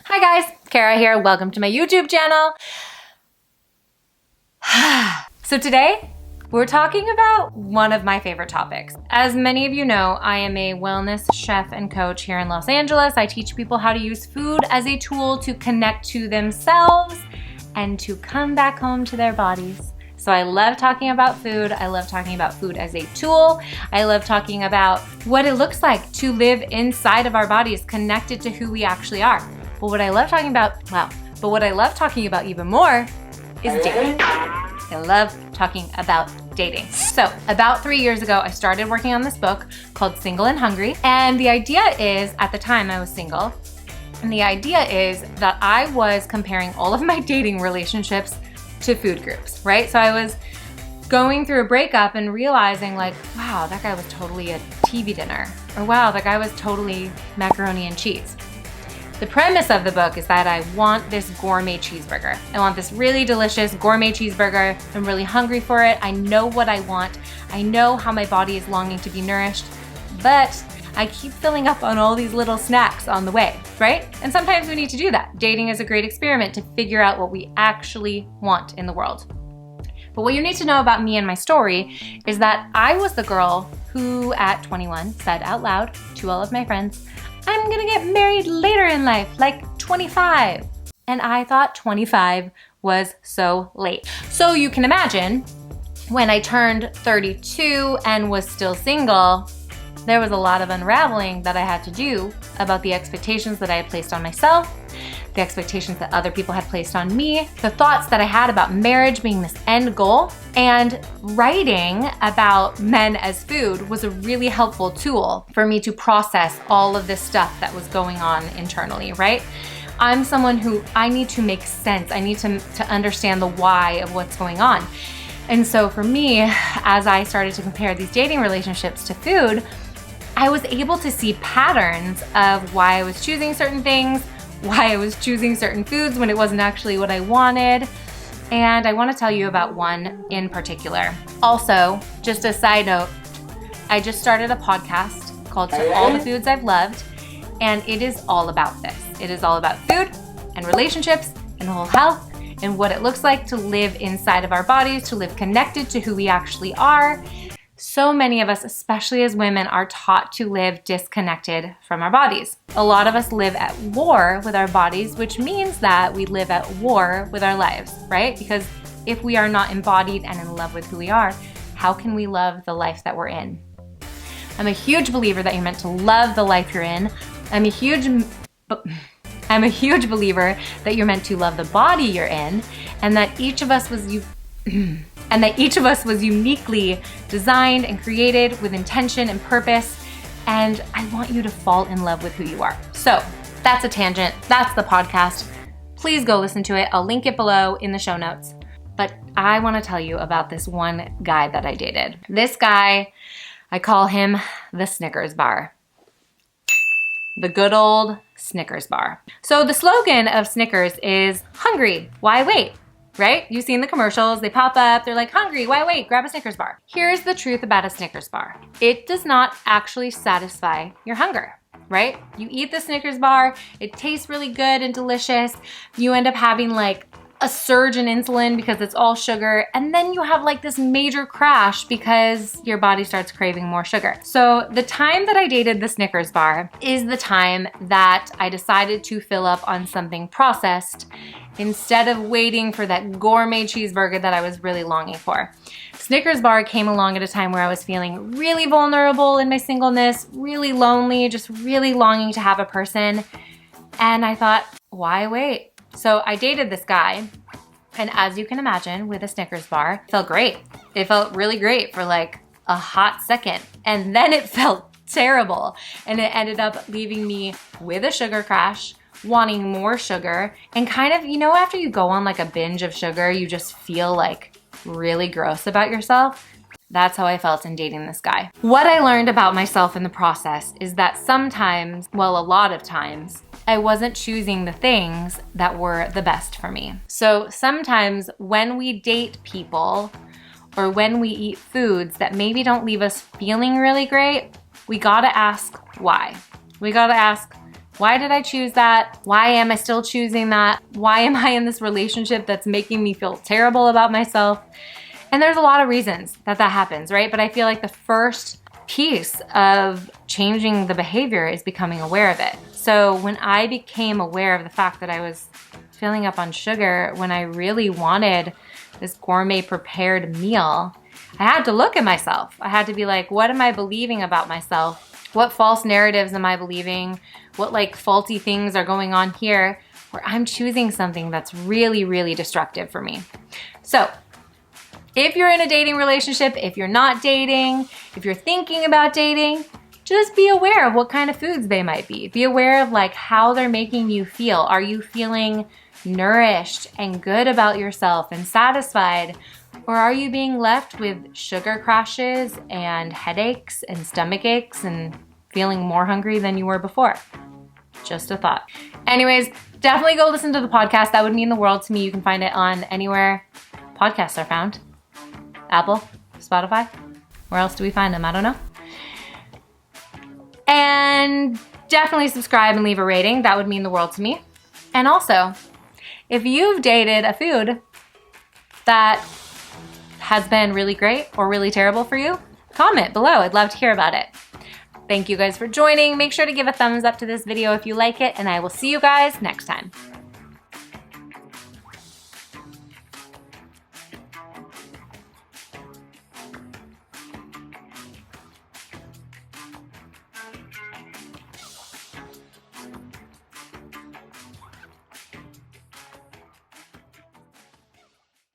Hi guys, Kara here. Welcome to my YouTube channel. So today, we're talking about one of my favorite topics. As many of you know, I am a wellness chef and coach here in Los Angeles. I teach people how to use food as a tool to connect to themselves and to come back home to their bodies. So I love talking about food. I love talking about food as a tool. I love talking about what it looks like to live inside of our bodies, connected to who we actually are. But what I love talking about even more is dating. I love talking about dating. So about 3 years ago, I started working on this book called Single and Hungry. And the idea is, at the time I was single, and the idea is that I was comparing all of my dating relationships to food groups, right? So I was going through a breakup and realizing like, wow, that guy was totally a TV dinner. Or wow, that guy was totally macaroni and cheese. The premise of the book is that I want this gourmet cheeseburger. I want this really delicious gourmet cheeseburger. I'm really hungry for it. I know what I want. I know how my body is longing to be nourished, but I keep filling up on all these little snacks on the way, right? And sometimes we need to do that. Dating is a great experiment to figure out what we actually want in the world. But what you need to know about me and my story is that I was the girl who at 21 said out loud to all of my friends, I'm gonna get married later in life, like 25. And I thought 25 was so late. So you can imagine when I turned 32 and was still single, there was a lot of unraveling that I had to do about the expectations that I had placed on myself, the expectations that other people had placed on me, the thoughts that I had about marriage being this end goal. And writing about men as food was a really helpful tool for me to process all of this stuff that was going on internally, right? I'm someone who I need to make sense. I need to understand the why of what's going on. And so for me, as I started to compare these dating relationships to food, I was able to see patterns of why I was choosing certain things, why I was choosing certain foods when it wasn't actually what I wanted. And I want to tell you about one in particular. Also, just a side note, I just started a podcast called To All the Foods I've Loved, and it is all about this. It is all about food and relationships and whole health and what it looks like to live inside of our bodies, to live connected to who we actually are. So many of us, especially as women, are taught to live disconnected from our bodies. A lot of us live at war with our bodies, which means that we live at war with our lives, right? Because if we are not embodied and in love with who we are, how can we love the life that we're in? I'm a huge believer that you're meant to love the life you're in. I'm a huge believer that you're meant to love the body you're in, and that each of us was uniquely designed and created with intention and purpose. And I want you to fall in love with who you are. So that's a tangent. That's the podcast. Please go listen to it. I'll link it below in the show notes. But I want to tell you about this one guy that I dated. This guy, I call him the Snickers bar. The good old Snickers bar. So the slogan of Snickers is hungry, why wait? Right? You've seen the commercials, they pop up, they're like, hungry, why wait? Grab a Snickers bar. Here's the truth about a Snickers bar. It does not actually satisfy your hunger, right? You eat the Snickers bar, it tastes really good and delicious. You end up having like a surge in insulin because it's all sugar, and then you have like this major crash because your body starts craving more sugar. So the time that I dated the Snickers bar is the time that I decided to fill up on something processed instead of waiting for that gourmet cheeseburger that I was really longing for. Snickers bar came along at a time where I was feeling really vulnerable in my singleness, really lonely, just really longing to have a person. And I thought, why wait? So I dated this guy, and as you can imagine, with a Snickers bar, it felt great. It felt really great for like a hot second, and then it felt terrible. And it ended up leaving me with a sugar crash, wanting more sugar, and kind of, you know, after you go on like a binge of sugar, you just feel like really gross about yourself. That's how I felt in dating this guy. What I learned about myself in the process is that sometimes, well, a lot of times, I wasn't choosing the things that were the best for me. So sometimes when we date people or when we eat foods that maybe don't leave us feeling really great, we gotta ask why. We gotta ask, Why did I choose that? Why am I still choosing that? Why am I in this relationship that's making me feel terrible about myself? And there's a lot of reasons that that happens, right? But I feel like the first piece of changing the behavior is becoming aware of it. So when I became aware of the fact that I was filling up on sugar when I really wanted this gourmet prepared meal, I had to look at myself. I had to be like, what am I believing about myself? What false narratives am I believing? What like faulty things are going on here where I'm choosing something that's really, really destructive for me? So if you're in a dating relationship, if you're not dating, if you're thinking about dating, just be aware of what kind of foods they might be. Be aware of like how they're making you feel. Are you feeling nourished and good about yourself and satisfied? Or are you being left with sugar crashes and headaches and stomach aches and feeling more hungry than you were before? Just a thought. Anyways, definitely go listen to the podcast. That would mean the world to me. You can find it on anywhere podcasts are found. Apple, Spotify. Where else do we find them? I don't know. And definitely subscribe and leave a rating. That would mean the world to me. And also, if you've dated a food that has been really great or really terrible for you, comment below. I'd love to hear about it. Thank you guys for joining. Make sure to give a thumbs up to this video if you like it, and I will see you guys next time.